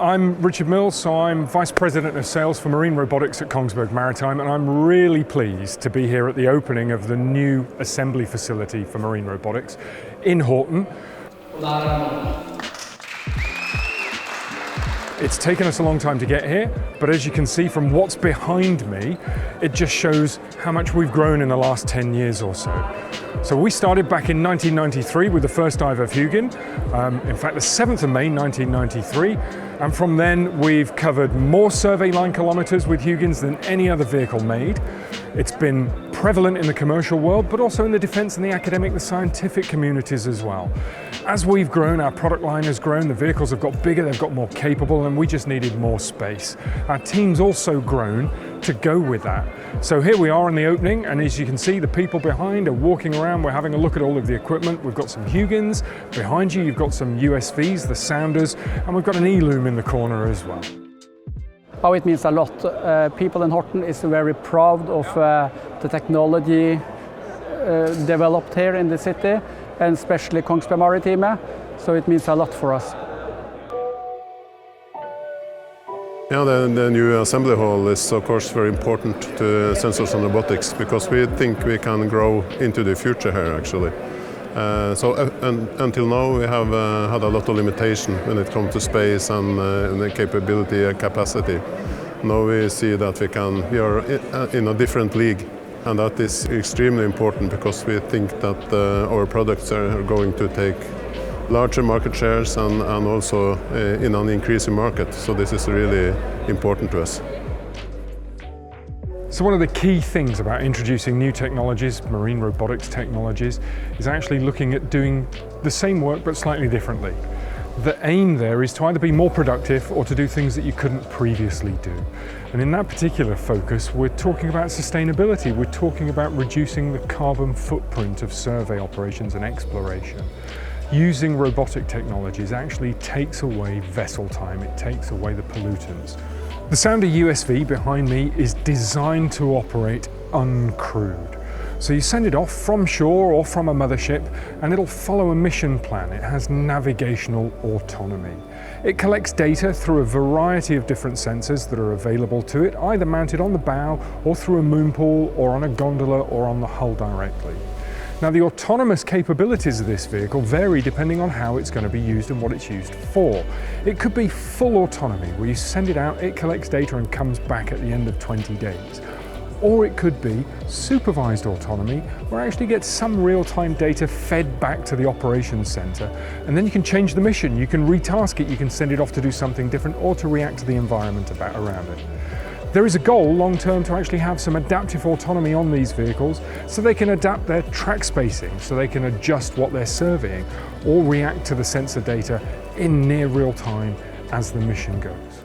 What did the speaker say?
I'm Richard Mills, so I'm Vice President of Sales for Marine Robotics at Kongsberg Maritime, and I'm really pleased to be here at the opening of the new assembly facility for marine robotics in Horten. It's taken us a long time to get here, but as you can see from what's behind me, it just shows how much we've grown in the last 10 years or so. So we started back in 1993 with the first dive of Hugin, in fact the 7th of May 1993, and from then we've covered more survey line kilometres with Hugins than any other vehicle made. It's been prevalent in the commercial world, but also in the defence and the academic, the scientific communities as well. As we've grown, our product line has grown, the vehicles have got bigger, they've got more capable, and we just needed more space. Our team's also grown to go with that. So here we are in the opening, and as you can see, the people behind are walking around. We're having a look at all of the equipment. We've got some Hugins. Behind you, you've got some USVs, the sounders, and we've got an E-loom in the corner as well. Oh, it means a lot. People in Horten is very proud of the technology developed here in the city, and especially Kongsberg Maritime, so it means a lot for us. Yeah, the new assembly hall is of course very important to Sensors and Robotics, because we think we can grow into the future here actually. Until now we have had a lot of limitation when it comes to space and the capability and capacity. Now we see that we are in a different league, and that is extremely important because we think that our products are going to take larger market shares and also in an increasing market. So this is really important to us. So one of the key things about introducing new technologies, marine robotics technologies, is actually looking at doing the same work but slightly differently. The aim there is to either be more productive or to do things that you couldn't previously do. And in that particular focus, we're talking about sustainability. We're talking about reducing the carbon footprint of survey operations and exploration. Using robotic technologies actually takes away vessel time, it takes away the pollutants. The Sounder USV behind me is designed to operate uncrewed. So you send it off from shore or from a mothership and it'll follow a mission plan. It has navigational autonomy. It collects data through a variety of different sensors that are available to it, either mounted on the bow or through a moon pool or on a gondola or on the hull directly. Now, the autonomous capabilities of this vehicle vary depending on how it's going to be used and what it's used for. It could be full autonomy, where you send it out, it collects data and comes back at the end of 20 days. Or it could be supervised autonomy, where it actually gets some real-time data fed back to the operations center, and then you can change the mission, you can retask it, you can send it off to do something different or to react to the environment around it. There is a goal long-term to actually have some adaptive autonomy on these vehicles so they can adapt their track spacing, so they can adjust what they're surveying or react to the sensor data in near real time as the mission goes.